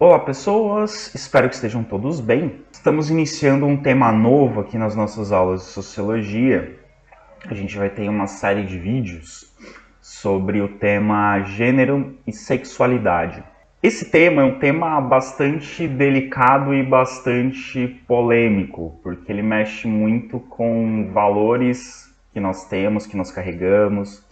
Olá pessoas, espero que estejam todos bem. Estamos iniciando um tema novo aqui nas nossas aulas de Sociologia. A gente vai ter uma série de vídeos sobre o tema gênero e sexualidade. Esse tema é um tema bastante delicado e bastante polêmico, porque ele mexe muito com valores que nós temos, que nós carregamos,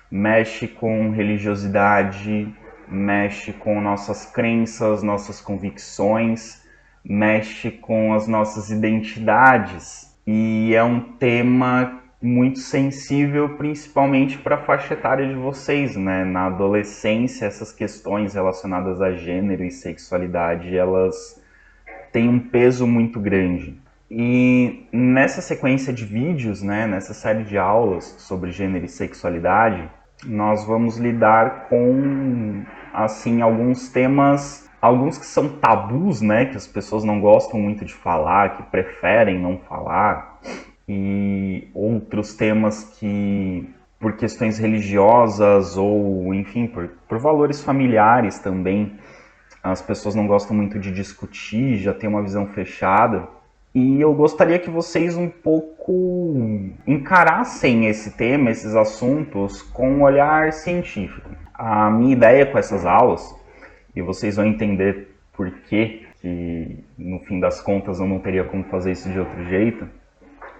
mexe com religiosidade, mexe com nossas crenças, nossas convicções, mexe com as nossas identidades. E é um tema muito sensível, principalmente para a faixa etária de vocês, né? Na adolescência, essas questões relacionadas a gênero e sexualidade, elas têm um peso muito grande. E nessa sequência de vídeos, né, nessa série de aulas sobre gênero e sexualidade, nós vamos lidar com, assim, alguns temas, alguns que são tabus, né, que as pessoas não gostam muito de falar, que preferem não falar, e outros temas que, por questões religiosas ou, enfim, por valores familiares também, as pessoas não gostam muito de discutir, já tem uma visão fechada. E eu gostaria que vocês um pouco encarassem esse tema, esses assuntos, com um olhar científico. A minha ideia com essas aulas, e vocês vão entender por que no fim das contas eu não teria como fazer isso de outro jeito,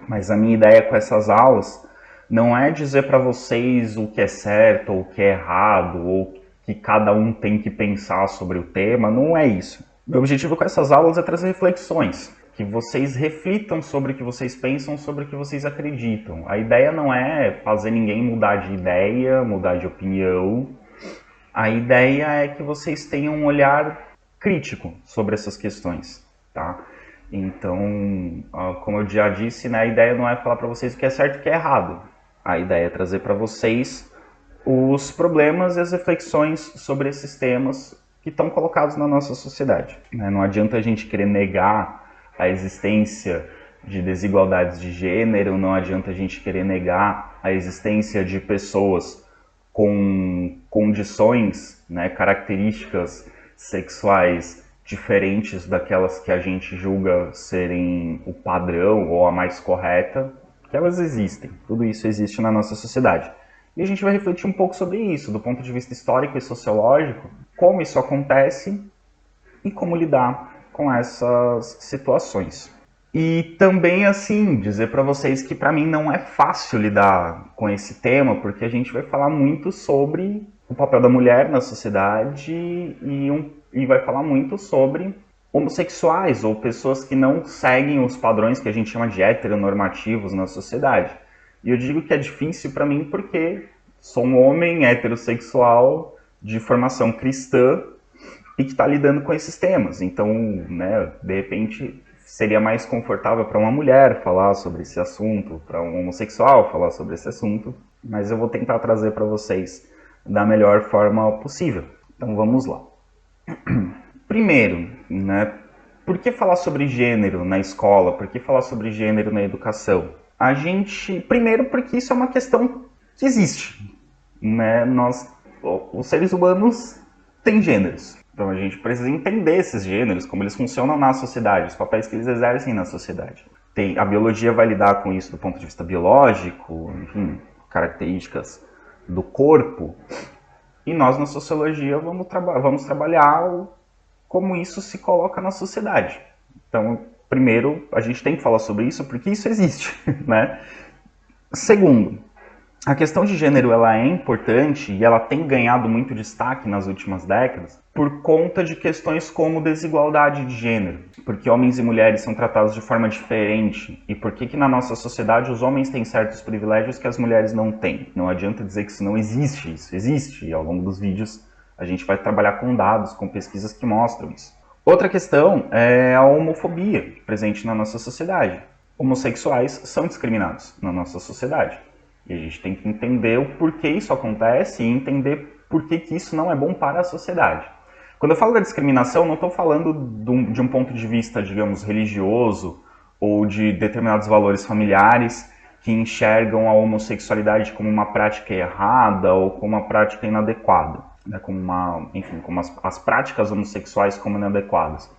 mas a minha ideia com essas aulas não é dizer para vocês o que é certo ou o que é errado, ou que cada um tem que pensar sobre o tema, não é isso. Meu objetivo com essas aulas é trazer reflexões, que vocês reflitam sobre o que vocês pensam, sobre o que vocês acreditam. A ideia não é fazer ninguém mudar de ideia, mudar de opinião. A ideia é que vocês tenham um olhar crítico sobre essas questões, tá? Então, como eu já disse, né, a ideia não é falar para vocês o que é certo e o que é errado. A ideia é trazer para vocês os problemas e as reflexões sobre esses temas que estão colocados na nossa sociedade. Não adianta a gente querer negar a existência de desigualdades de gênero, não adianta a gente querer negar a existência de pessoas com condições, né, características sexuais diferentes daquelas que a gente julga serem o padrão ou a mais correta, que elas existem. Tudo isso existe na nossa sociedade. E a gente vai refletir um pouco sobre isso, do ponto de vista histórico e sociológico, como isso acontece e como lidar com essas situações. E também, assim, dizer para vocês que para mim não é fácil lidar com esse tema, porque a gente vai falar muito sobre o papel da mulher na sociedade e vai falar muito sobre homossexuais ou pessoas que não seguem os padrões que a gente chama de heteronormativos na sociedade. E eu digo que é difícil para mim porque sou um homem heterossexual de formação cristã e que está lidando com esses temas. Então, né, de repente, seria mais confortável para uma mulher falar sobre esse assunto, para um homossexual falar sobre esse assunto, mas eu vou tentar trazer para vocês da melhor forma possível. Então, vamos lá. Primeiro, né, por que falar sobre gênero na escola? Por que falar sobre gênero na educação? Primeiro, porque isso é uma questão que existe, né? Os seres humanos têm gêneros. Então a gente precisa entender esses gêneros, como eles funcionam na sociedade, os papéis que eles exercem na sociedade. A biologia vai lidar com isso do ponto de vista biológico, enfim, características do corpo. E nós na sociologia vamos trabalhar como isso se coloca na sociedade. Então, primeiro, a gente tem que falar sobre isso porque isso existe, né? Segundo, a questão de gênero ela é importante e ela tem ganhado muito destaque nas últimas décadas por conta de questões como desigualdade de gênero, porque homens e mulheres são tratados de forma diferente e por que na nossa sociedade os homens têm certos privilégios que as mulheres não têm. Não adianta dizer que isso não existe, isso existe, e ao longo dos vídeos a gente vai trabalhar com dados, com pesquisas que mostram isso. Outra questão é a homofobia presente na nossa sociedade. Homossexuais são discriminados na nossa sociedade. E a gente tem que entender o porquê isso acontece e entender por que isso não é bom para a sociedade. Quando eu falo da discriminação, não estou falando de um ponto de vista, digamos, religioso ou de determinados valores familiares que enxergam a homossexualidade como uma prática errada ou como uma prática inadequada. né, como as práticas homossexuais como inadequadas.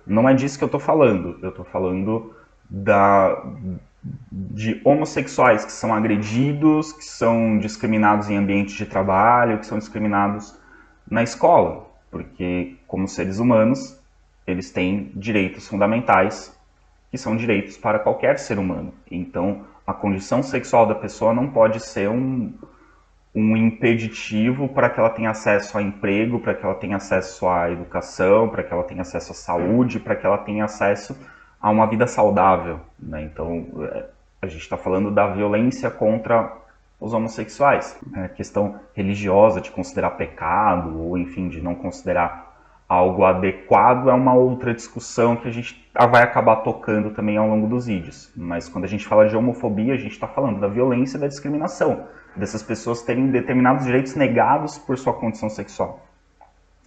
Não é disso que eu estou falando. Eu estou falando de homossexuais que são agredidos, que são discriminados em ambientes de trabalho, que são discriminados na escola, porque como seres humanos, eles têm direitos fundamentais, que são direitos para qualquer ser humano. Então, a condição sexual da pessoa não pode ser um impeditivo para que ela tenha acesso a emprego, para que ela tenha acesso à educação, para que ela tenha acesso à saúde, para que ela tenha acesso a uma vida saudável, né? Então, a gente está falando da violência contra os homossexuais, né? A questão religiosa de considerar pecado, ou enfim, de não considerar algo adequado, é uma outra discussão que a gente vai acabar tocando também ao longo dos vídeos. Mas quando a gente fala de homofobia, a gente está falando da violência e da discriminação, dessas pessoas terem determinados direitos negados por sua condição sexual.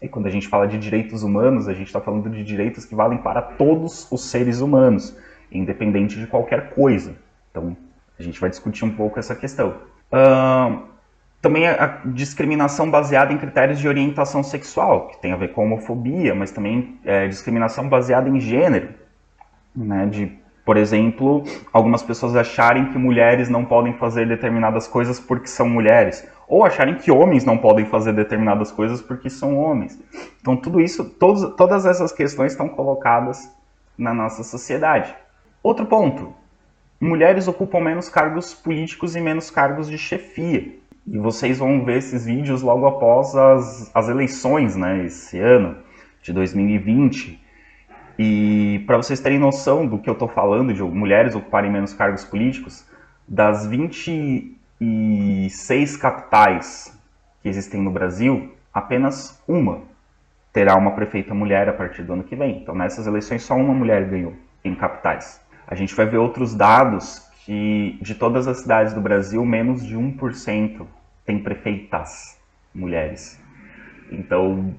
E quando a gente fala de direitos humanos, a gente está falando de direitos que valem para todos os seres humanos, independente de qualquer coisa. Então, a gente vai discutir um pouco essa questão. Também a discriminação baseada em critérios de orientação sexual, que tem a ver com homofobia, mas também discriminação baseada em gênero, né? Por exemplo, algumas pessoas acharem que mulheres não podem fazer determinadas coisas porque são mulheres, ou acharem que homens não podem fazer determinadas coisas porque são homens. Então, tudo isso, todas essas questões estão colocadas na nossa sociedade. Outro ponto: mulheres ocupam menos cargos políticos e menos cargos de chefia. E vocês vão ver esses vídeos logo após as eleições, né, esse ano de 2020. E para vocês terem noção do que eu estou falando, de mulheres ocuparem menos cargos políticos, das 26 capitais que existem no Brasil, apenas uma terá uma prefeita mulher a partir do ano que vem. Então, nessas eleições, só uma mulher ganhou em capitais. A gente vai ver outros dados que, de todas as cidades do Brasil, menos de 1% tem prefeitas mulheres. Então,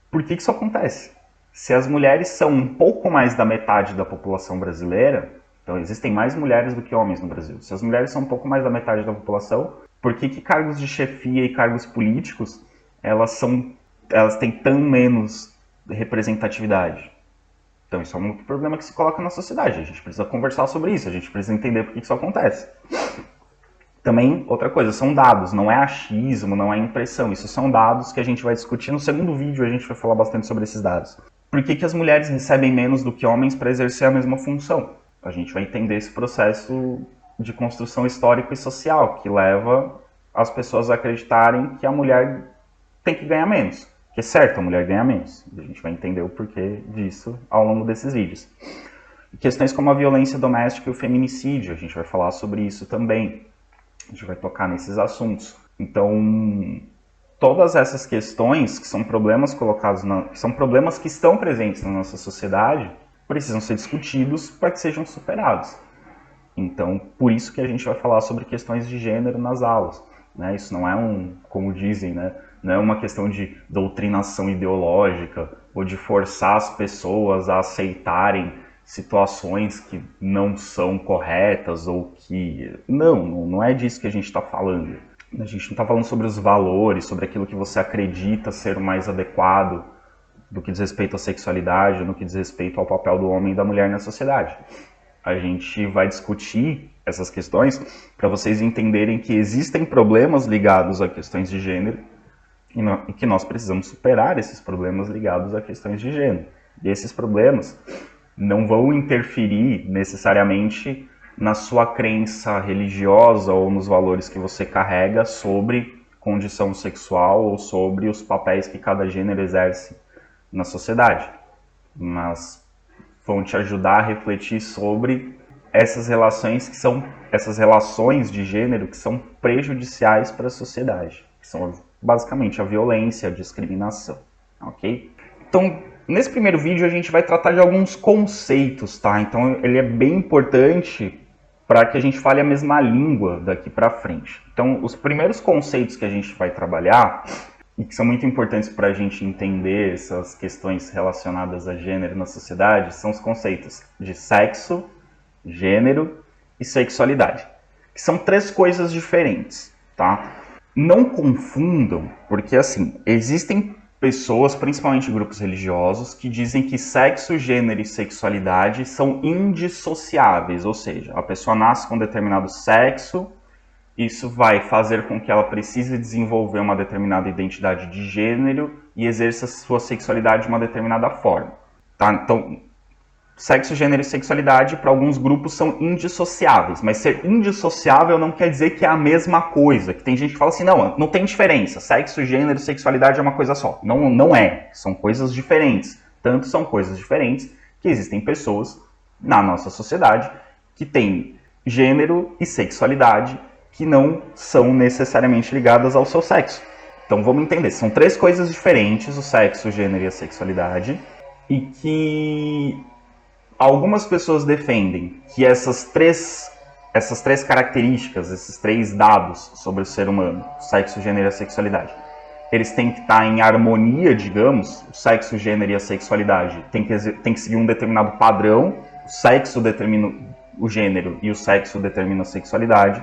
por que isso acontece? Se as mulheres são um pouco mais da metade da população brasileira, então existem mais mulheres do que homens no Brasil. Se as mulheres são um pouco mais da metade da população, por que cargos de chefia e cargos políticos elas têm tão menos representatividade? Então isso é um problema que se coloca na sociedade. A gente precisa conversar sobre isso, a gente precisa entender por que isso acontece. Também, outra coisa, são dados, não é achismo, não é impressão. Isso são dados que a gente vai discutir no segundo vídeo, a gente vai falar bastante sobre esses dados. Por que as mulheres recebem menos do que homens para exercer a mesma função? A gente vai entender esse processo de construção histórico e social, que leva as pessoas a acreditarem que a mulher tem que ganhar menos. Que é certo, a mulher ganha menos. A gente vai entender o porquê disso ao longo desses vídeos. Questões como a violência doméstica e o feminicídio, a gente vai falar sobre isso também. A gente vai tocar nesses assuntos. Então, todas essas questões que são problemas colocados, que são problemas que estão presentes na nossa sociedade, precisam ser discutidos para que sejam superados. Então, por isso que a gente vai falar sobre questões de gênero nas aulas, né? Isso não é como dizem, né? Não é uma questão de doutrinação ideológica ou de forçar as pessoas a aceitarem situações que não são corretas ou que... Não é disso que a gente está falando. A gente não está falando sobre os valores, sobre aquilo que você acredita ser o mais adequado do que diz respeito à sexualidade, no que diz respeito ao papel do homem e da mulher na sociedade. A gente vai discutir essas questões para vocês entenderem que existem problemas ligados a questões de gênero e que nós precisamos superar esses problemas ligados a questões de gênero. E esses problemas não vão interferir necessariamente na sua crença religiosa ou nos valores que você carrega sobre condição sexual ou sobre os papéis que cada gênero exerce na sociedade, mas vão te ajudar a refletir sobre essas relações de gênero que são prejudiciais para a sociedade, que são basicamente a violência, a discriminação, ok? Então, nesse primeiro vídeo a gente vai tratar de alguns conceitos, tá? Então ele é bem importante para que a gente fale a mesma língua daqui para frente. Então, os primeiros conceitos que a gente vai trabalhar, e que são muito importantes para a gente entender essas questões relacionadas a gênero na sociedade, são os conceitos de sexo, gênero e sexualidade, que são três coisas diferentes, tá? não confundam, porque assim, existem pessoas, principalmente grupos religiosos, que dizem que sexo, gênero e sexualidade são indissociáveis, ou seja, a pessoa nasce com um determinado sexo, isso vai fazer com que ela precise desenvolver uma determinada identidade de gênero e exerça sua sexualidade de uma determinada forma. Tá? Então, sexo, gênero e sexualidade, para alguns grupos, são indissociáveis. Mas ser indissociável não quer dizer que é a mesma coisa. Que tem gente que fala assim, não tem diferença. Sexo, gênero e sexualidade é uma coisa só. Não, não é. São coisas diferentes. Tanto são coisas diferentes que existem pessoas na nossa sociedade que têm gênero e sexualidade que não são necessariamente ligadas ao seu sexo. Então vamos entender. São três coisas diferentes, o sexo, o gênero e a sexualidade. E que algumas pessoas defendem que essas três características, esses três dados sobre o ser humano, o sexo, o gênero e a sexualidade, eles têm que estar em harmonia, digamos, o sexo, o gênero e a sexualidade tem que seguir um determinado padrão, o sexo determina o gênero e o sexo determina a sexualidade,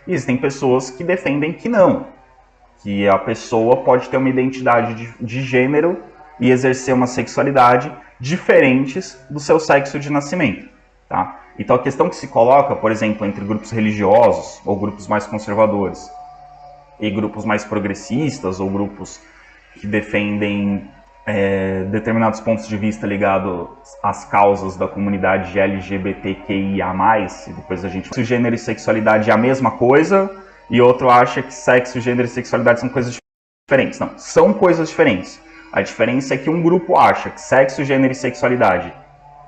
e existem pessoas que defendem que não, que a pessoa pode ter uma identidade de gênero e exercer uma sexualidade diferentes do seu sexo de nascimento. Tá? Então a questão que se coloca, por exemplo, entre grupos religiosos ou grupos mais conservadores e grupos mais progressistas ou grupos que defendem determinados pontos de vista ligados às causas da comunidade LGBTQIA+, e depois a gente... Gênero e sexualidade é a mesma coisa, e outro acha que sexo, gênero e sexualidade são coisas diferentes. Não, são coisas diferentes. A diferença é que um grupo acha que sexo, gênero e sexualidade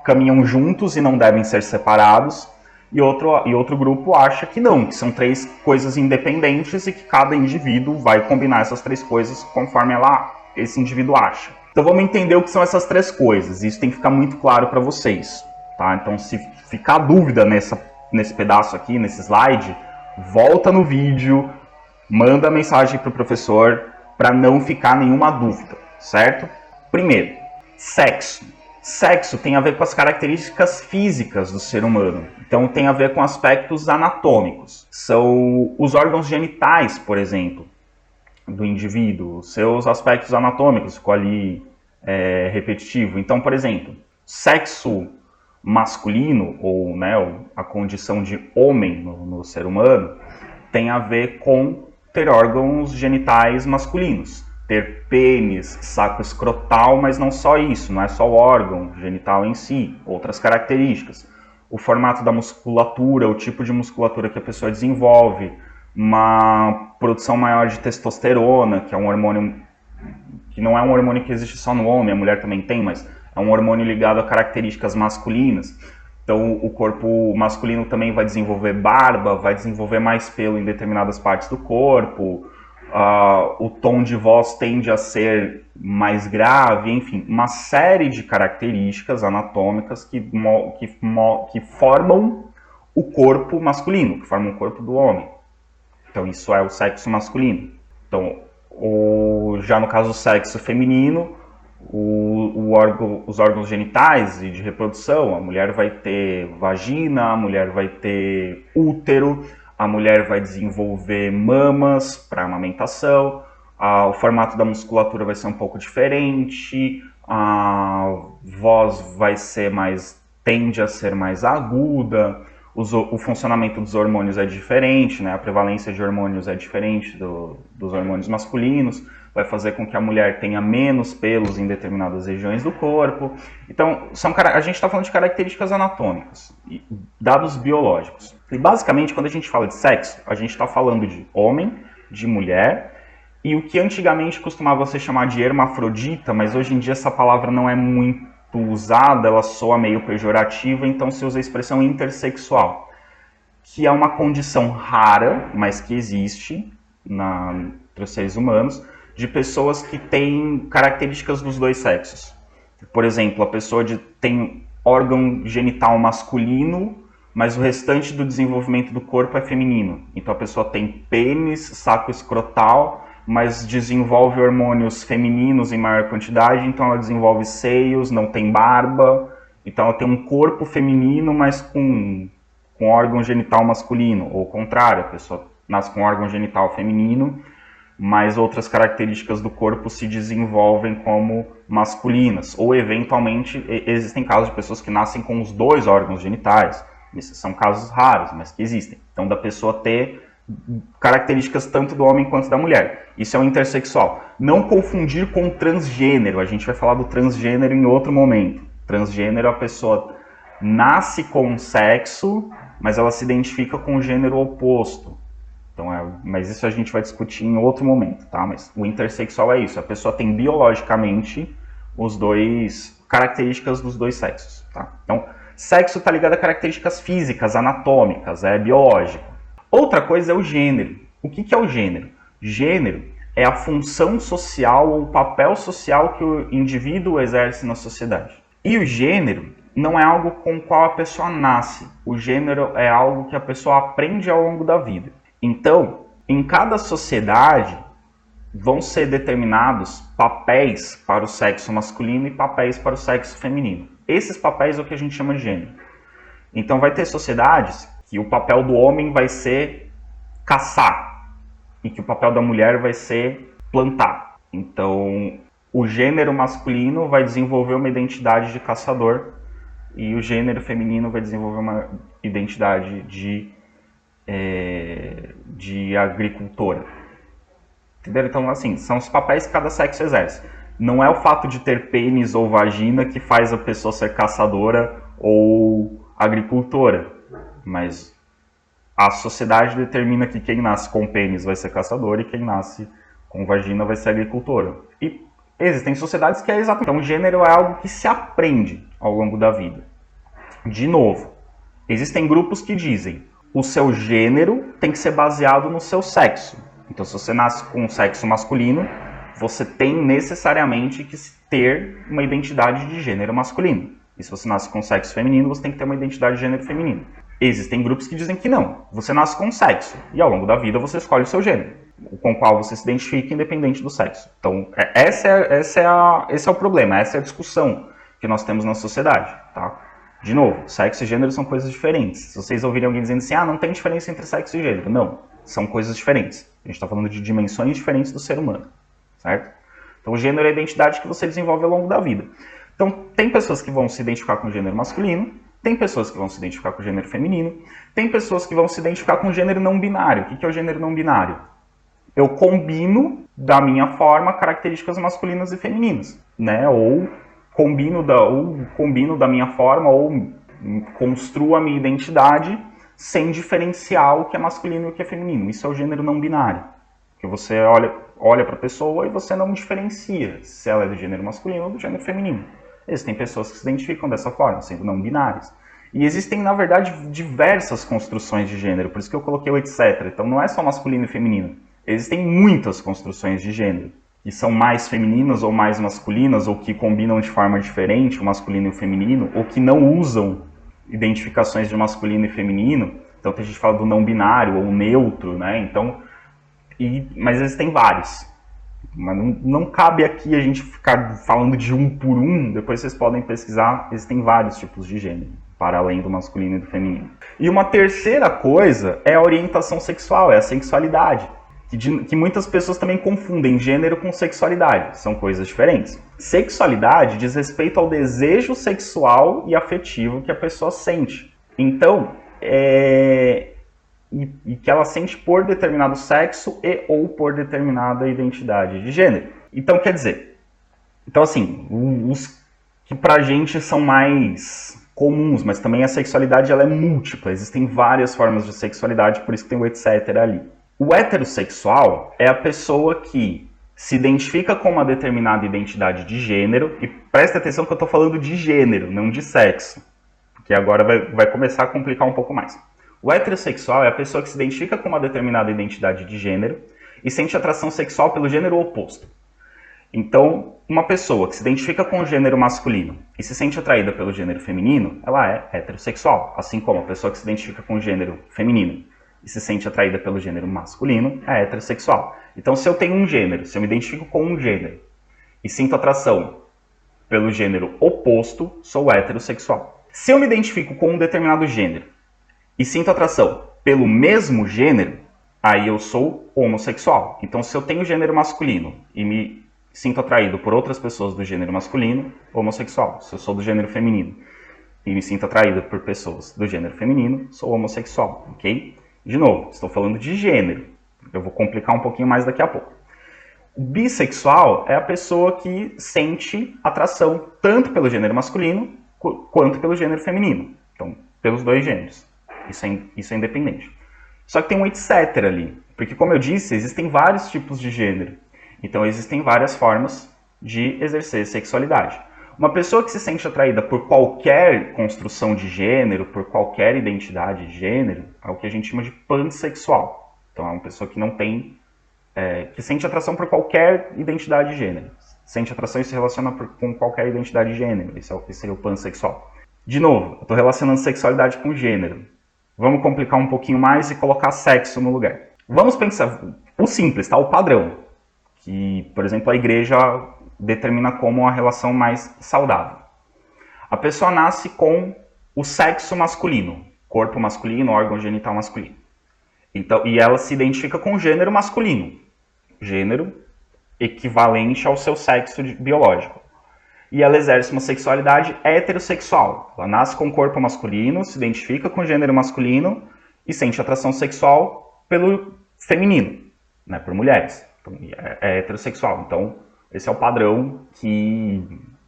caminham juntos e não devem ser separados, e outro grupo acha que não, que são três coisas independentes e que cada indivíduo vai combinar essas três coisas conforme esse indivíduo acha. Então vamos entender o que são essas três coisas, isso tem que ficar muito claro para vocês. Tá? Então se ficar dúvida nesse pedaço aqui, nesse slide, volta no vídeo, manda mensagem para o professor para não ficar nenhuma dúvida. Certo? Primeiro, sexo. Sexo tem a ver com as características físicas do ser humano. Então tem a ver com aspectos anatômicos. São os órgãos genitais, por exemplo, do indivíduo, seus aspectos anatômicos, ficou ali repetitivo. Então, por exemplo, sexo masculino, ou a condição de homem no ser humano, tem a ver com ter órgãos genitais masculinos. Ter pênis, saco escrotal, mas não só isso, não é só o órgão genital em si, outras características. O formato da musculatura, o tipo de musculatura que a pessoa desenvolve, uma produção maior de testosterona, que é um hormônio que não é um hormônio que existe só no homem, a mulher também tem, mas é um hormônio ligado a características masculinas. Então o corpo masculino também vai desenvolver barba, vai desenvolver mais pelo em determinadas partes do corpo, o tom de voz tende a ser mais grave, enfim, uma série de características anatômicas que formam o corpo masculino, que formam o corpo do homem. Então isso é o sexo masculino. Então, já no caso do sexo feminino, os órgãos genitais e de reprodução, a mulher vai ter vagina, a mulher vai ter útero, a mulher vai desenvolver mamas para amamentação, o formato da musculatura vai ser um pouco diferente, a voz tende a ser mais aguda, o funcionamento dos hormônios é diferente, né? A prevalência de hormônios é diferente dos hormônios masculinos, vai fazer com que a mulher tenha menos pelos em determinadas regiões do corpo. Então, a gente está falando de características anatômicas, dados biológicos. E basicamente, quando a gente fala de sexo, a gente está falando de homem, de mulher, e o que antigamente costumava ser chamado de hermafrodita, mas hoje em dia essa palavra não é muito usada, ela soa meio pejorativa, então se usa a expressão intersexual, que é uma condição rara, mas que existe entre os seres humanos, de pessoas que têm características dos dois sexos. Por exemplo, a pessoa tem órgão genital masculino, mas o restante do desenvolvimento do corpo é feminino. Então a pessoa tem pênis, saco escrotal, mas desenvolve hormônios femininos em maior quantidade, então ela desenvolve seios, não tem barba, então ela tem um corpo feminino, mas com órgão genital masculino, ou o contrário, a pessoa nasce com órgão genital feminino, mas outras características do corpo se desenvolvem como masculinas. Ou, eventualmente, existem casos de pessoas que nascem com os dois órgãos genitais. Esses são casos raros, mas que existem. Então, da pessoa ter características tanto do homem quanto da mulher. Isso é o intersexual. Não confundir com transgênero. A gente vai falar do transgênero em outro momento. Transgênero, a pessoa nasce com um sexo, mas ela se identifica com o gênero oposto. Então, mas isso a gente vai discutir em outro momento, tá? Mas o intersexual é isso. A pessoa tem biologicamente características dos dois sexos, tá? Então, sexo está ligado a características físicas, anatômicas, é biológico. Outra coisa é o gênero. O que é o gênero? Gênero é a função social ou o papel social que o indivíduo exerce na sociedade. E o gênero não é algo com o qual a pessoa nasce. O gênero é algo que a pessoa aprende ao longo da vida. Então, em cada sociedade vão ser determinados papéis para o sexo masculino e papéis para o sexo feminino. Esses papéis é o que a gente chama de gênero. Então, vai ter sociedades que o papel do homem vai ser caçar e que o papel da mulher vai ser plantar. Então, o gênero masculino vai desenvolver uma identidade de caçador e o gênero feminino vai desenvolver uma identidade de agricultora. Entendeu? Então, assim, são os papéis que cada sexo exerce. Não é o fato de ter pênis ou vagina que faz a pessoa ser caçadora ou agricultora. Mas a sociedade determina que quem nasce com pênis vai ser caçador e quem nasce com vagina vai ser agricultora. E existem sociedades que é exatamente. Então, o gênero é algo que se aprende ao longo da vida. De novo, existem grupos que dizem o seu gênero tem que ser baseado no seu sexo. Então, se você nasce com um sexo masculino, você tem necessariamente que ter uma identidade de gênero masculino. E se você nasce com sexo feminino, você tem que ter uma identidade de gênero feminino. Existem grupos que dizem que não. Você nasce com sexo e ao longo da vida você escolhe o seu gênero, com o qual você se identifica independente do sexo. Então, esse é o problema, essa é a discussão que nós temos na sociedade, tá? De novo, sexo e gênero são coisas diferentes. Se vocês ouvirem alguém dizendo assim, não tem diferença entre sexo e gênero. Não, são coisas diferentes. A gente está falando de dimensões diferentes do ser humano, certo? Então, o gênero é a identidade que você desenvolve ao longo da vida. Então, tem pessoas que vão se identificar com o gênero masculino, tem pessoas que vão se identificar com o gênero feminino, tem pessoas que vão se identificar com o gênero não binário. O que é o gênero não binário? Eu combino da minha forma características masculinas e femininas, né? Ou combino da minha forma, ou construo a minha identidade sem diferenciar o que é masculino e o que é feminino. Isso é o gênero não binário. Que você olha para a pessoa e você não diferencia se ela é do gênero masculino ou do gênero feminino. Existem pessoas que se identificam dessa forma, sendo não binárias. E existem, na verdade, diversas construções de gênero, por isso que eu coloquei o etc. Então não é só masculino e feminino. Existem muitas construções de gênero, que são mais femininas ou mais masculinas, ou que combinam de forma diferente o masculino e o feminino, ou que não usam identificações de masculino e feminino. Então tem gente que fala do não binário ou neutro, né? Então, mas existem vários. Mas não cabe aqui a gente ficar falando de um por um, depois vocês podem pesquisar, existem vários tipos de gênero, para além do masculino e do feminino. E uma terceira coisa é a orientação sexual, é a sexualidade, que muitas pessoas também confundem gênero com sexualidade, são coisas diferentes. Sexualidade diz respeito ao desejo sexual e afetivo que a pessoa sente. Então, e que ela sente por determinado sexo e ou por determinada identidade de gênero. Então, quer dizer, assim, os que pra gente são mais comuns, mas também a sexualidade ela é múltipla, existem várias formas de sexualidade, por isso que tem o etc. ali. O heterossexual é a pessoa que se identifica com uma determinada identidade de gênero, e presta atenção que eu estou falando de gênero, não de sexo, porque agora vai começar a complicar um pouco mais. O heterossexual é a pessoa que se identifica com uma determinada identidade de gênero e sente atração sexual pelo gênero oposto. Então, uma pessoa que se identifica com o gênero masculino e se sente atraída pelo gênero feminino, ela é heterossexual. Assim como a pessoa que se identifica com o gênero feminino e se sente atraída pelo gênero masculino é heterossexual. Então, se eu tenho um gênero, se eu me identifico com um gênero e sinto atração pelo gênero oposto, sou heterossexual. Se eu me identifico com um determinado gênero e sinto atração pelo mesmo gênero, aí eu sou homossexual. Então, se eu tenho gênero masculino e me sinto atraído por outras pessoas do gênero masculino, homossexual. Se eu sou do gênero feminino e me sinto atraído por pessoas do gênero feminino, sou homossexual, ok? De novo, estou falando de gênero. Eu vou complicar um pouquinho mais daqui a pouco. O bissexual é a pessoa que sente atração tanto pelo gênero masculino quanto pelo gênero feminino. Então, pelos dois gêneros. Isso é independente. Só que tem um etc. ali. Porque, como eu disse, existem vários tipos de gênero. Então, existem várias formas de exercer sexualidade. Uma pessoa que se sente atraída por qualquer construção de gênero, por qualquer identidade de gênero, é o que a gente chama de pansexual. Então, é uma pessoa que não tem... que sente atração por qualquer identidade de gênero. Sente atração e se relaciona com qualquer identidade de gênero. Esse seria o pansexual. De novo, eu estou relacionando sexualidade com gênero. Vamos complicar um pouquinho mais e colocar sexo no lugar. Vamos pensar o simples, tá? O padrão. Que, por exemplo, a igreja determina como a relação mais saudável. A pessoa nasce com o sexo masculino, corpo masculino, órgão genital masculino. Então, e ela se identifica com o gênero masculino, gênero equivalente ao seu sexo biológico. E ela exerce uma sexualidade heterossexual. Ela nasce com o corpo masculino, se identifica com o gênero masculino e sente atração sexual pelo feminino, né, por mulheres. Então, é heterossexual. Então, esse é o padrão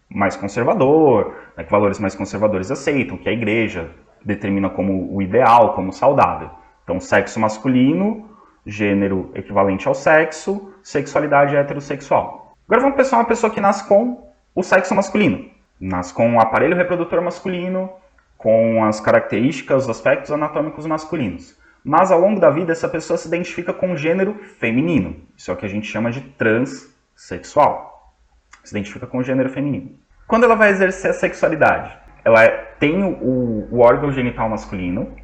mais conservador, né, que valores mais conservadores aceitam, que a igreja determina como o ideal, como saudável. Então, sexo masculino, gênero equivalente ao sexo, sexualidade heterossexual. Agora vamos pensar uma pessoa que nasce com o sexo masculino. Nasce com o aparelho reprodutor masculino, com as características, os aspectos anatômicos masculinos. Mas ao longo da vida, essa pessoa se identifica com o gênero feminino. Isso é o que a gente chama de transexual. Se identifica com o gênero feminino. Quando ela vai exercer a sexualidade, ela tem o órgão genital masculino,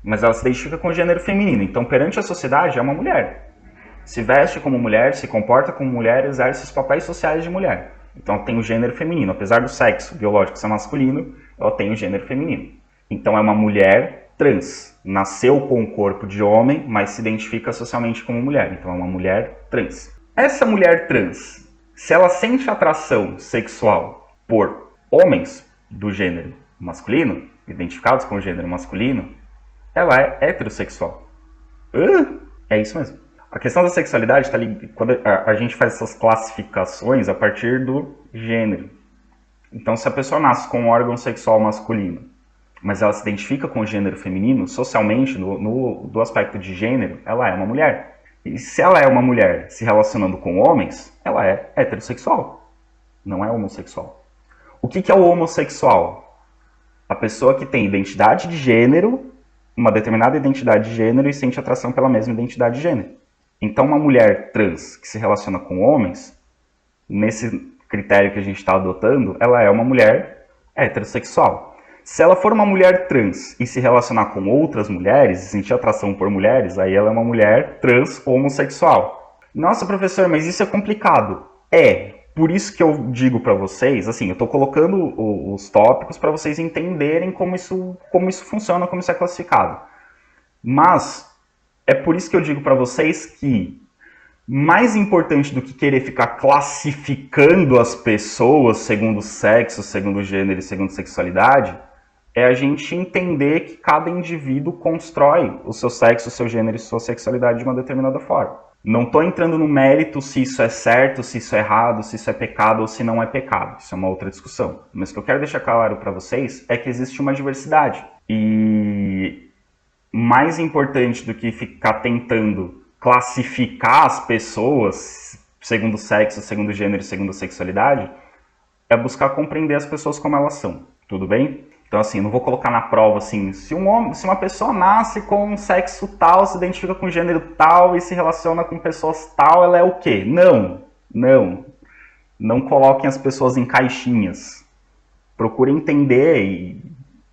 mas ela se identifica com o gênero feminino. Então, perante a sociedade, é uma mulher. Se veste como mulher, se comporta como mulher, exerce os papéis sociais de mulher. Então, ela tem o gênero feminino. Apesar do sexo biológico ser masculino, ela tem o gênero feminino. Então, é uma mulher trans. Nasceu com o corpo de homem, mas se identifica socialmente como mulher. Então, é uma mulher trans. Essa mulher trans, se ela sente atração sexual por homens do gênero masculino, identificados com o gênero masculino, ela é heterossexual. É isso mesmo. A questão da sexualidade está ali quando a gente faz essas classificações a partir do gênero. Então, se a pessoa nasce com um órgão sexual masculino, mas ela se identifica com o gênero feminino, socialmente, do aspecto de gênero, ela é uma mulher. E se ela é uma mulher se relacionando com homens, ela é heterossexual, não é homossexual. O que é o homossexual? A pessoa que tem identidade de gênero, uma determinada identidade de gênero e sente atração pela mesma identidade de gênero. Então, uma mulher trans que se relaciona com homens, nesse critério que a gente está adotando, ela é uma mulher heterossexual. Se ela for uma mulher trans e se relacionar com outras mulheres, e sentir atração por mulheres, aí ela é uma mulher trans homossexual. Nossa, professor, mas isso é complicado. Por isso que eu digo para vocês, assim, eu estou colocando os tópicos para vocês entenderem como isso funciona, como isso é classificado. Mas é por isso que eu digo para vocês que mais importante do que querer ficar classificando as pessoas segundo sexo, segundo gênero e segundo sexualidade, é a gente entender que cada indivíduo constrói o seu sexo, o seu gênero e sua sexualidade de uma determinada forma. Não estou entrando no mérito se isso é certo, se isso é errado, se isso é pecado ou se não é pecado. Isso é uma outra discussão. Mas o que eu quero deixar claro para vocês é que existe uma diversidade. E mais importante do que ficar tentando classificar as pessoas segundo sexo, segundo gênero e segundo sexualidade, é buscar compreender as pessoas como elas são. Tudo bem? Então, assim, não vou colocar na prova, assim, se uma pessoa nasce com um sexo tal, se identifica com um gênero tal e se relaciona com pessoas tal, ela é o quê? Não coloquem as pessoas em caixinhas. Procurem entender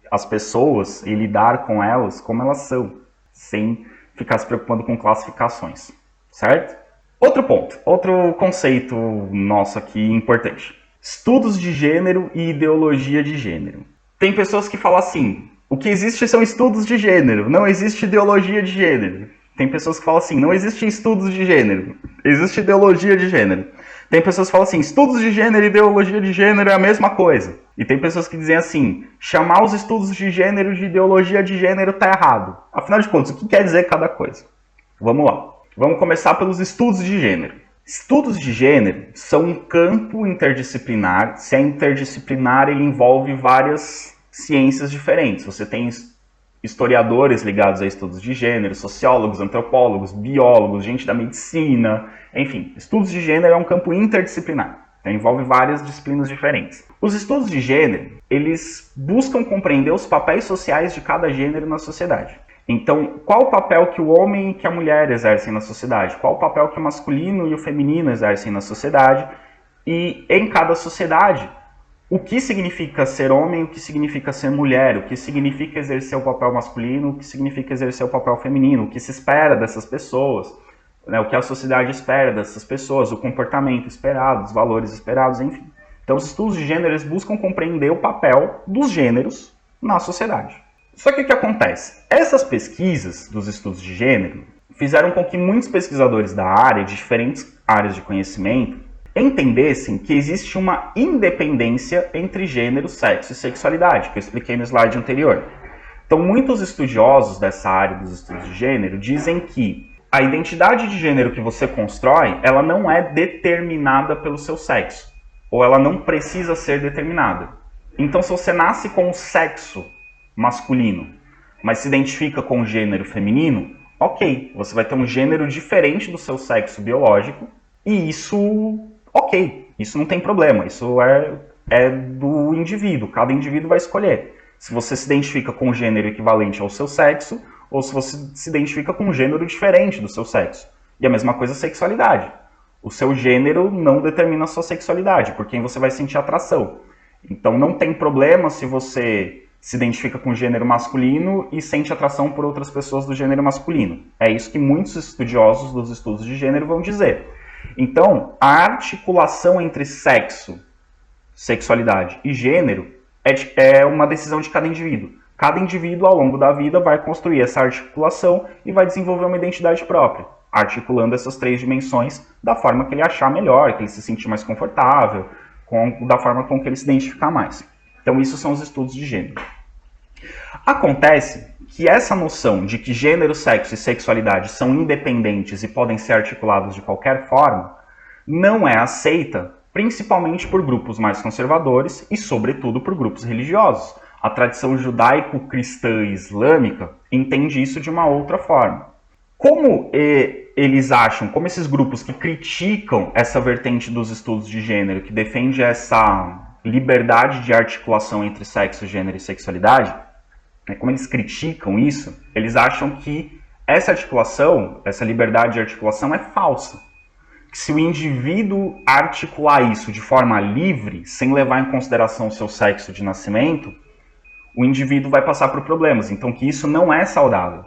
as pessoas e lidar com elas como elas são, sem ficar se preocupando com classificações, certo? Outro ponto, outro conceito nosso aqui importante. Estudos de gênero e ideologia de gênero. Tem pessoas que falam assim, o que existe são estudos de gênero, não existe ideologia de gênero. Tem pessoas que falam assim, não existe estudos de gênero, existe ideologia de gênero. Tem pessoas que falam assim, estudos de gênero e ideologia de gênero é a mesma coisa. E tem pessoas que dizem assim, chamar os estudos de gênero de ideologia de gênero tá errado. Afinal de contas, o que quer dizer cada coisa? Vamos lá. Vamos começar pelos estudos de gênero. Estudos de gênero são um campo interdisciplinar. Se é interdisciplinar, ele envolve várias ciências diferentes. Você tem historiadores ligados a estudos de gênero, sociólogos, antropólogos, biólogos, gente da medicina, enfim. Estudos de gênero é um campo interdisciplinar. Então envolve várias disciplinas diferentes. Os estudos de gênero, eles buscam compreender os papéis sociais de cada gênero na sociedade. Então, qual o papel que o homem e que a mulher exercem na sociedade? Qual o papel que o masculino e o feminino exercem na sociedade? E em cada sociedade, o que significa ser homem, o que significa ser mulher, o que significa exercer o papel masculino, o que significa exercer o papel feminino, o que se espera dessas pessoas, né? O que a sociedade espera dessas pessoas, o comportamento esperado, os valores esperados, enfim. Então, os estudos de gênero eles buscam compreender o papel dos gêneros na sociedade. Só que o que acontece? Essas pesquisas dos estudos de gênero fizeram com que muitos pesquisadores da área, de diferentes áreas de conhecimento, entendessem que existe uma independência entre gênero, sexo e sexualidade, que eu expliquei no slide anterior. Então, muitos estudiosos dessa área dos estudos de gênero dizem que a identidade de gênero que você constrói, ela não é determinada pelo seu sexo, ou ela não precisa ser determinada. Então, se você nasce com o sexo masculino, mas se identifica com o gênero feminino, ok, você vai ter um gênero diferente do seu sexo biológico, e isso, ok, isso não tem problema, isso é do indivíduo, cada indivíduo vai escolher. Se você se identifica com um gênero equivalente ao seu sexo, ou se você se identifica com um gênero diferente do seu sexo. E a mesma coisa a sexualidade. O seu gênero não determina a sua sexualidade, por quem você vai sentir atração. Então não tem problema se você se identifica com o gênero masculino e sente atração por outras pessoas do gênero masculino. É isso que muitos estudiosos dos estudos de gênero vão dizer. Então, a articulação entre sexo, sexualidade e gênero é uma decisão de cada indivíduo. Cada indivíduo, ao longo da vida, vai construir essa articulação e vai desenvolver uma identidade própria, articulando essas três dimensões da forma que ele achar melhor, que ele se sentir mais confortável, da forma com que ele se identificar mais. Então, isso são os estudos de gênero. Acontece que essa noção de que gênero, sexo e sexualidade são independentes e podem ser articulados de qualquer forma, não é aceita, principalmente por grupos mais conservadores e, sobretudo, por grupos religiosos. A tradição judaico-cristã e islâmica entende isso de uma outra forma. Como eles acham, como esses grupos que criticam essa vertente dos estudos de gênero, que defende essa liberdade de articulação entre sexo, gênero e sexualidade, como eles criticam isso, eles acham que essa articulação, essa liberdade de articulação é falsa. Que se o indivíduo articular isso de forma livre, sem levar em consideração o seu sexo de nascimento, o indivíduo vai passar por problemas. Então que isso não é saudável.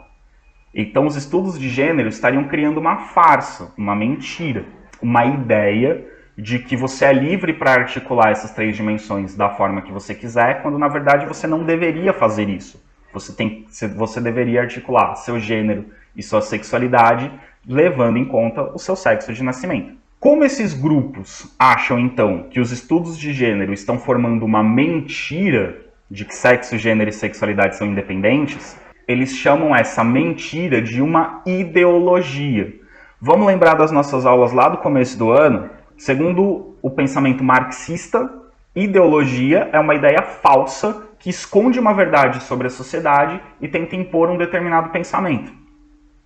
Então os estudos de gênero estariam criando uma farsa, uma mentira, uma ideia de que você é livre para articular essas três dimensões da forma que você quiser, quando na verdade você não deveria fazer isso. Você deveria articular seu gênero e sua sexualidade, levando em conta o seu sexo de nascimento. Como esses grupos acham, então, que os estudos de gênero estão formando uma mentira de que sexo, gênero e sexualidade são independentes, eles chamam essa mentira de uma ideologia. Vamos lembrar das nossas aulas lá do começo do ano? Segundo o pensamento marxista, ideologia é uma ideia falsa que esconde uma verdade sobre a sociedade e tenta impor um determinado pensamento.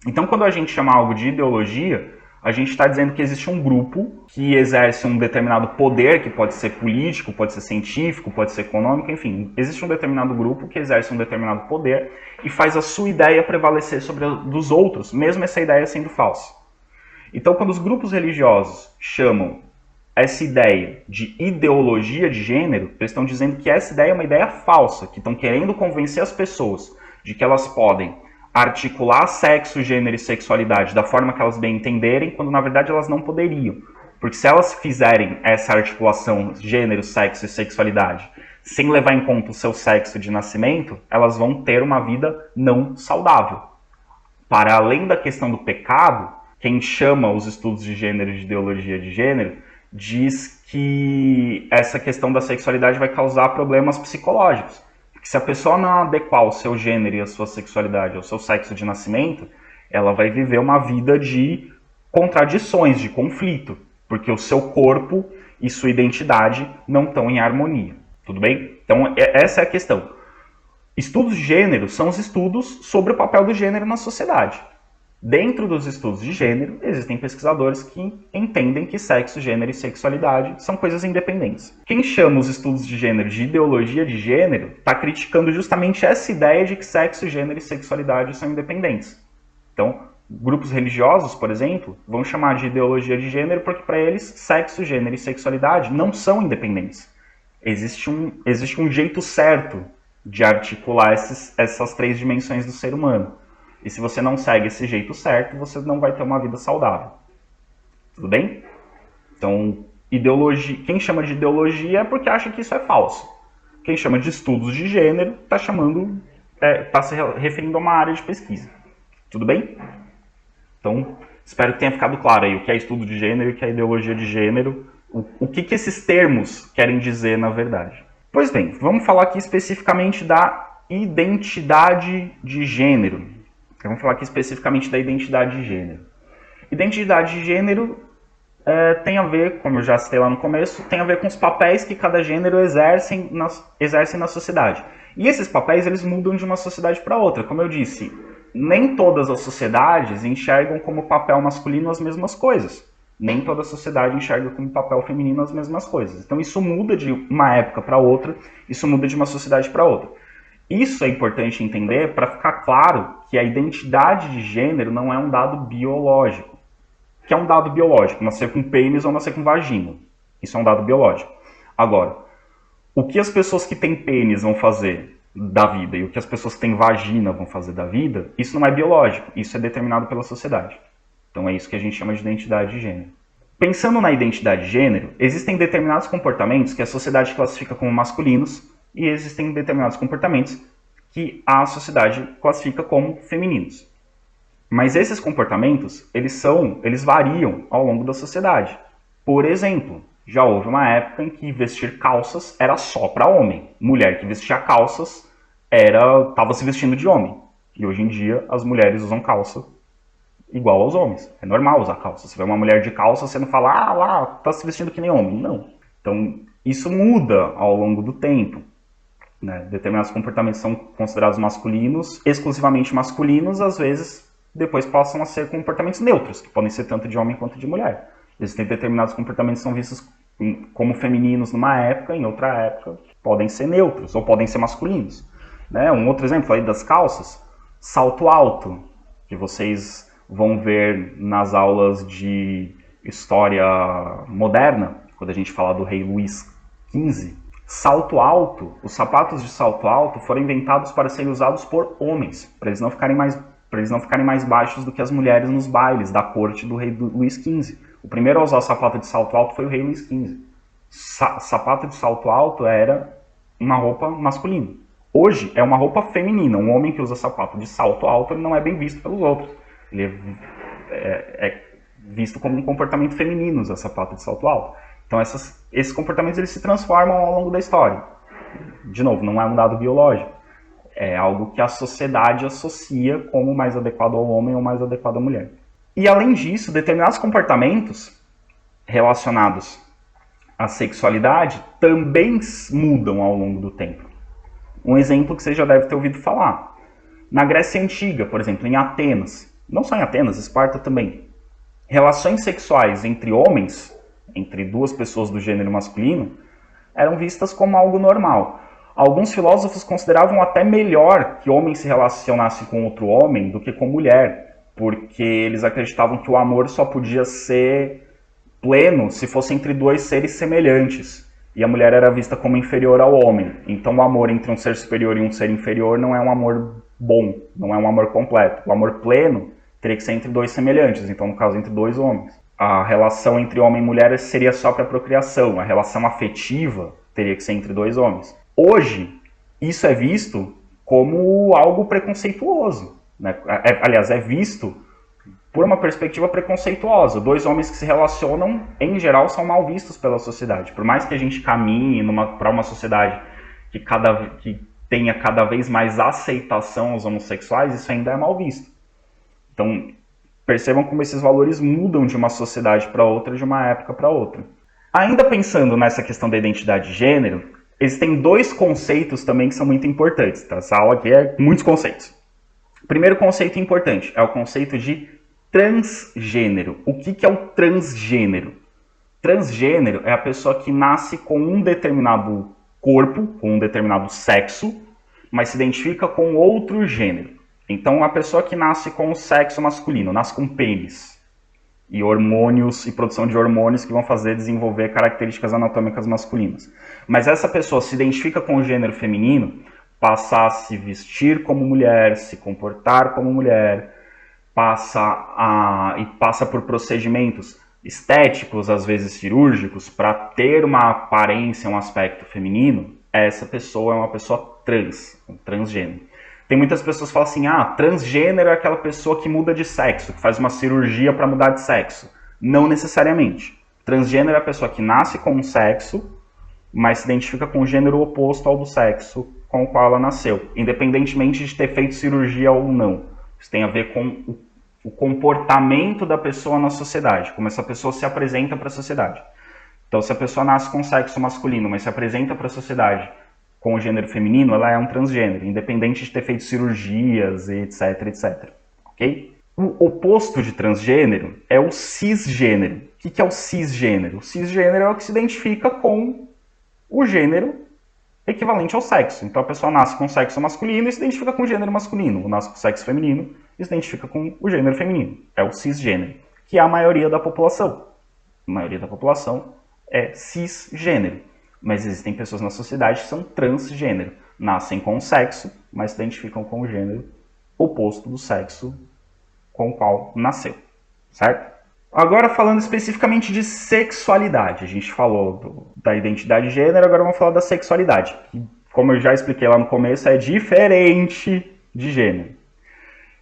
Então, quando a gente chama algo de ideologia, a gente está dizendo que existe um grupo que exerce um determinado poder, que pode ser político, pode ser científico, pode ser econômico, enfim. Existe um determinado grupo que exerce um determinado poder e faz a sua ideia prevalecer sobre a dos outros, mesmo essa ideia sendo falsa. Então, quando os grupos religiosos chamam essa ideia de ideologia de gênero, eles estão dizendo que essa ideia é uma ideia falsa, que estão querendo convencer as pessoas de que elas podem articular sexo, gênero e sexualidade da forma que elas bem entenderem, quando na verdade elas não poderiam. Porque se elas fizerem essa articulação gênero, sexo e sexualidade sem levar em conta o seu sexo de nascimento, elas vão ter uma vida não saudável. para além da questão do pecado, quem chama os estudos de gênero de ideologia de gênero diz que essa questão da sexualidade vai causar problemas psicológicos. Porque se a pessoa não adequar o seu gênero e a sua sexualidade ao seu sexo de nascimento, ela vai viver uma vida de contradições, de conflito, porque o seu corpo e sua identidade não estão em harmonia. Tudo bem? Então, essa é a questão. Estudos de gênero são os estudos sobre o papel do gênero na sociedade. Dentro dos estudos de gênero, existem pesquisadores que entendem que sexo, gênero e sexualidade são coisas independentes. Quem chama os estudos de gênero de ideologia de gênero está criticando justamente essa ideia de que sexo, gênero e sexualidade são independentes. Então, grupos religiosos, por exemplo, vão chamar de ideologia de gênero porque para eles sexo, gênero e sexualidade não são independentes. Existe um jeito certo de articular essas três dimensões do ser humano. E se você não segue esse jeito certo, você não vai ter uma vida saudável. Tudo bem? Então, ideologia, quem chama de ideologia é porque acha que isso é falso. Quem chama de estudos de gênero está se referindo a uma área de pesquisa. Tudo bem? Então, espero que tenha ficado claro aí o que é estudo de gênero e o que é ideologia de gênero, o que esses termos querem dizer na verdade. Pois bem, vamos falar aqui especificamente da identidade de gênero. Vamos falar aqui especificamente da identidade de gênero. Identidade de gênero tem a ver, como eu já citei lá no começo, tem a ver com os papéis que cada gênero exerce na sociedade. E esses papéis eles mudam de uma sociedade para outra. Como eu disse, nem todas as sociedades enxergam como papel masculino as mesmas coisas. Nem toda sociedade enxerga como papel feminino as mesmas coisas. Então isso muda de uma época para outra, isso muda de uma sociedade para outra. Isso é importante entender para ficar claro que a identidade de gênero não é um dado biológico. O que é um dado biológico? Nascer com pênis ou nascer com vagina. Isso é um dado biológico. Agora, o que as pessoas que têm pênis vão fazer da vida e o que as pessoas que têm vagina vão fazer da vida, isso não é biológico, isso é determinado pela sociedade. Então é isso que a gente chama de identidade de gênero. Pensando na identidade de gênero, existem determinados comportamentos que a sociedade classifica como masculinos e existem determinados comportamentos que a sociedade classifica como femininos. Mas esses comportamentos, eles variam ao longo da sociedade. Por exemplo, já houve uma época em que vestir calças era só para homem. Mulher que vestia calças estava se vestindo de homem. E hoje em dia as mulheres usam calça igual aos homens. É normal usar calça. Se vê uma mulher de calça, você não fala, lá, tá se vestindo que nem homem. Não. Então, isso muda ao longo do tempo. Né? Determinados comportamentos são considerados masculinos, exclusivamente masculinos, às vezes depois passam a ser comportamentos neutros, que podem ser tanto de homem quanto de mulher. Existem determinados comportamentos que são vistos como femininos numa época, em outra época podem ser neutros, ou podem ser masculinos. Né? Um outro exemplo aí das calças, salto alto, que vocês vão ver nas aulas de história moderna, quando a gente fala do rei Luís XV. Salto alto, os sapatos de salto alto foram inventados para serem usados por homens, para eles não ficarem mais baixos do que as mulheres nos bailes da corte do rei Luís XV. O primeiro a usar sapato de salto alto foi o rei Luís XV. Sapato de salto alto era uma roupa masculina. Hoje é uma roupa feminina. Um homem que usa sapato de salto alto ele não é bem visto pelos outros. Ele é visto como um comportamento feminino usar sapato de salto alto. Então esses comportamentos eles se transformam ao longo da história. De novo, não é um dado biológico. É algo que a sociedade associa como mais adequado ao homem ou mais adequado à mulher. E além disso, determinados comportamentos relacionados à sexualidade também mudam ao longo do tempo. Um exemplo que você já deve ter ouvido falar. Na Grécia Antiga, por exemplo, em Atenas, não só em Atenas, Esparta também, relações sexuais entre homens, entre duas pessoas do gênero masculino, eram vistas como algo normal. Alguns filósofos consideravam até melhor que homem se relacionasse com outro homem do que com mulher, porque eles acreditavam que o amor só podia ser pleno se fosse entre dois seres semelhantes. E a mulher era vista como inferior ao homem. Então o amor entre um ser superior e um ser inferior não é um amor bom, não é um amor completo. O amor pleno teria que ser entre dois semelhantes, então no caso entre dois homens. A relação entre homem e mulher seria só para procriação, a relação afetiva teria que ser entre dois homens. Hoje, isso é visto como algo preconceituoso. né? Aliás, é visto por uma perspectiva preconceituosa. Dois homens que se relacionam, em geral, são mal vistos pela sociedade. Por mais que a gente caminhe para uma sociedade que tenha cada vez mais aceitação aos homossexuais, isso ainda é mal visto. Então, percebam como esses valores mudam de uma sociedade para outra, de uma época para outra. Ainda pensando nessa questão da identidade de gênero, existem dois conceitos também que são muito importantes. Tá? Essa aula aqui é muitos conceitos. O primeiro conceito importante é o conceito de transgênero. O que é o transgênero? Transgênero é a pessoa que nasce com um determinado corpo, com um determinado sexo, mas se identifica com outro gênero. Então, a pessoa que nasce com o sexo masculino, nasce com pênis e hormônios e produção de hormônios que vão fazer desenvolver características anatômicas masculinas. Mas essa pessoa se identifica com o gênero feminino, passa a se vestir como mulher, se comportar como mulher, passa por procedimentos estéticos, às vezes cirúrgicos, para ter uma aparência, um aspecto feminino. Essa pessoa é uma pessoa trans, um transgênero. Tem muitas pessoas que falam assim, transgênero é aquela pessoa que muda de sexo, que faz uma cirurgia para mudar de sexo. Não necessariamente. Transgênero é a pessoa que nasce com um sexo, mas se identifica com o gênero oposto ao do sexo com o qual ela nasceu, independentemente de ter feito cirurgia ou não. Isso tem a ver com o comportamento da pessoa na sociedade, como essa pessoa se apresenta para a sociedade. Então, se a pessoa nasce com sexo masculino, mas se apresenta para a sociedade com o gênero feminino, ela é um transgênero, independente de ter feito cirurgias, etc, etc. Ok? O oposto de transgênero é o cisgênero. O que é o cisgênero? O cisgênero é o que se identifica com o gênero equivalente ao sexo. Então a pessoa nasce com sexo masculino e se identifica com o gênero masculino, ou nasce com sexo feminino e se identifica com o gênero feminino. É o cisgênero, que é a maioria da população. A maioria da população é cisgênero. Mas existem pessoas na sociedade que são transgênero. Nascem com o sexo, mas se identificam com o gênero oposto do sexo com o qual nasceu. Certo? Agora falando especificamente de sexualidade. A gente falou da identidade de gênero, agora vamos falar da sexualidade. Que, como eu já expliquei lá no começo, é diferente de gênero.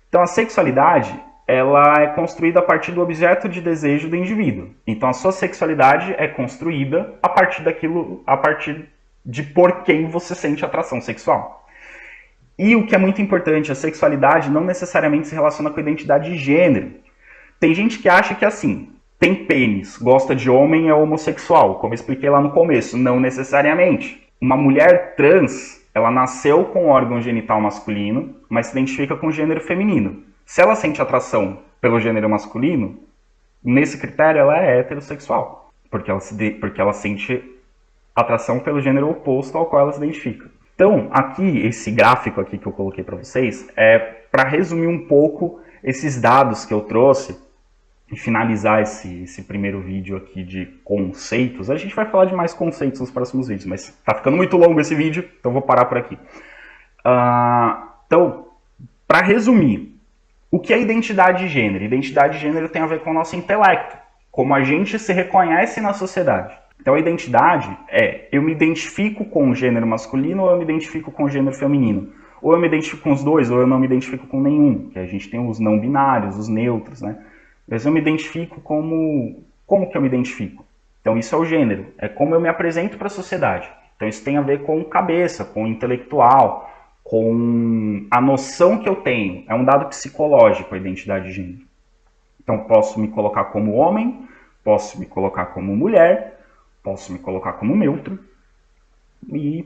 Então a sexualidade, ela é construída a partir do objeto de desejo do indivíduo. Então a sua sexualidade é construída a partir de por quem você sente atração sexual. E o que é muito importante, a sexualidade não necessariamente se relaciona com a identidade de gênero. Tem gente que acha que assim, tem pênis, gosta de homem, é homossexual, como eu expliquei lá no começo. Não necessariamente. Uma mulher trans, ela nasceu com órgão genital masculino, mas se identifica com o gênero feminino. Se ela sente atração pelo gênero masculino, nesse critério ela é heterossexual, porque ela sente atração pelo gênero oposto ao qual ela se identifica. Então, aqui, esse gráfico aqui que eu coloquei para vocês, é para resumir um pouco esses dados que eu trouxe e finalizar esse primeiro vídeo aqui de conceitos. A gente vai falar de mais conceitos nos próximos vídeos, mas tá ficando muito longo esse vídeo, então vou parar por aqui. Então, para resumir, o que é identidade de gênero? Identidade de gênero tem a ver com o nosso intelecto, como a gente se reconhece na sociedade. Então a identidade é, eu me identifico com o gênero masculino ou eu me identifico com o gênero feminino. Ou eu me identifico com os dois, ou eu não me identifico com nenhum. Que a gente tem os não binários, os neutros, né? Mas eu me identifico como que eu me identifico? Então isso é o gênero, é como eu me apresento para a sociedade. Então isso tem a ver com cabeça, com intelectual, com a noção que eu tenho. É um dado psicológico a identidade de gênero. Então posso me colocar como homem, posso me colocar como mulher, posso me colocar como neutro e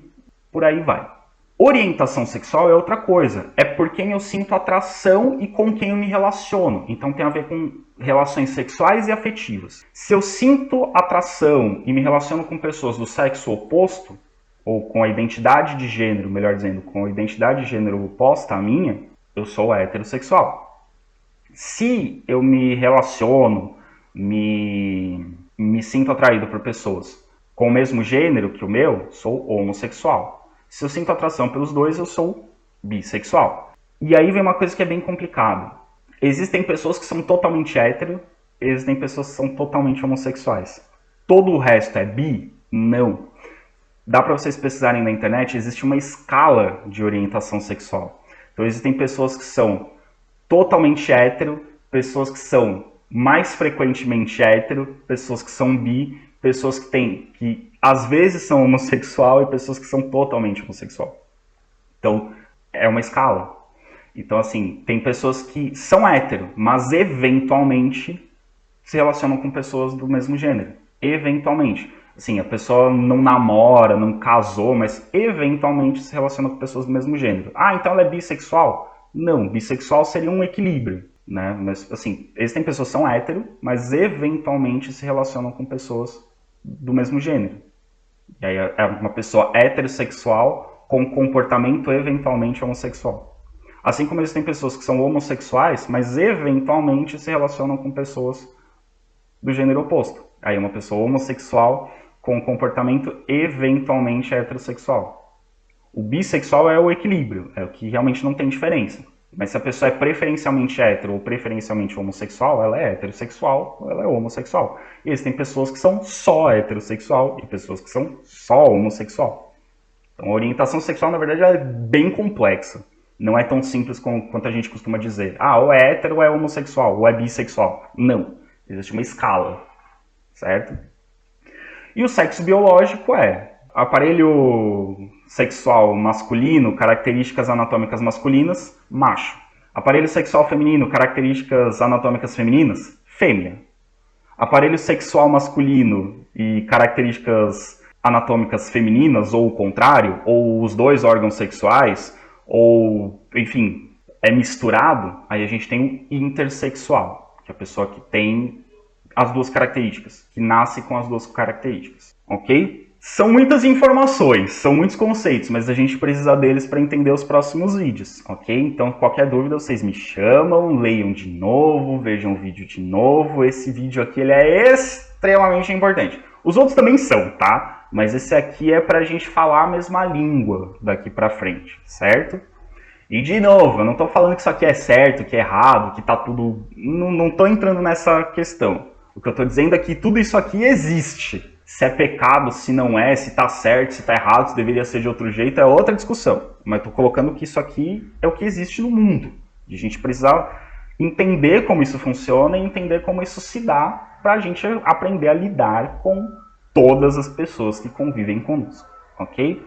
por aí vai. Orientação sexual é outra coisa. É por quem eu sinto atração e com quem eu me relaciono. Então tem a ver com relações sexuais e afetivas. Se eu sinto atração e me relaciono com pessoas do sexo oposto, ou com a identidade de gênero, melhor dizendo, com a identidade de gênero oposta à minha, eu sou heterossexual. Se eu me relaciono, me sinto atraído por pessoas com o mesmo gênero que o meu, sou homossexual. Se eu sinto atração pelos dois, eu sou bissexual. E aí vem uma coisa que é bem complicada. Existem pessoas que são totalmente hétero, existem pessoas que são totalmente homossexuais. Todo o resto é bi? Não. Dá para vocês pesquisarem na internet, existe uma escala de orientação sexual. Então existem pessoas que são totalmente hétero, pessoas que são mais frequentemente hétero, pessoas que são bi, pessoas que às vezes são homossexual e pessoas que são totalmente homossexual. Então, é uma escala. Então, assim, tem pessoas que são hétero, mas eventualmente se relacionam com pessoas do mesmo gênero. Eventualmente. Assim, a pessoa não namora, não casou, mas eventualmente se relaciona com pessoas do mesmo gênero. Ah, então ela é bissexual? Não, bissexual seria um equilíbrio, né? Mas, assim, existem pessoas que são hétero, mas eventualmente se relacionam com pessoas do mesmo gênero. E aí é uma pessoa heterossexual com comportamento eventualmente homossexual. Assim como existem pessoas que são homossexuais, mas eventualmente se relacionam com pessoas do gênero oposto. Aí uma pessoa homossexual com comportamento eventualmente heterossexual. O bissexual é o equilíbrio, é o que realmente não tem diferença. Mas se a pessoa é preferencialmente hétero ou preferencialmente homossexual, ela é heterossexual ou ela é homossexual. E existem pessoas que são só heterossexual e pessoas que são só homossexual. Então a orientação sexual, na verdade, é bem complexa. Não é tão simples quanto a gente costuma dizer. Ah, ou é hétero ou é homossexual, ou é bissexual. Não. Existe uma escala, certo? E o sexo biológico é aparelho sexual masculino, características anatômicas masculinas, macho. Aparelho sexual feminino, características anatômicas femininas, fêmea. Aparelho sexual masculino e características anatômicas femininas, ou o contrário, ou os dois órgãos sexuais, ou, enfim, é misturado, aí a gente tem o intersexual, que é a pessoa que tem as duas características, que nasce com as duas características, ok? São muitas informações, são muitos conceitos, mas a gente precisa deles para entender os próximos vídeos, ok? Então, qualquer dúvida, vocês me chamam, leiam de novo, vejam o vídeo de novo. Esse vídeo aqui ele é extremamente importante. Os outros também são, tá? Mas esse aqui é para a gente falar a mesma língua daqui para frente, certo? E de novo, eu não estou falando que isso aqui é certo, que é errado, que tá tudo... Não estou entrando nessa questão. O que eu estou dizendo é que tudo isso aqui existe. Se é pecado, se não é, se está certo, se está errado, se deveria ser de outro jeito, é outra discussão. Mas estou colocando que isso aqui é o que existe no mundo. E a gente precisa entender como isso funciona e entender como isso se dá para a gente aprender a lidar com todas as pessoas que convivem conosco, ok?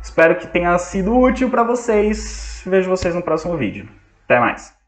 Espero que tenha sido útil para vocês. Vejo vocês no próximo vídeo. Até mais!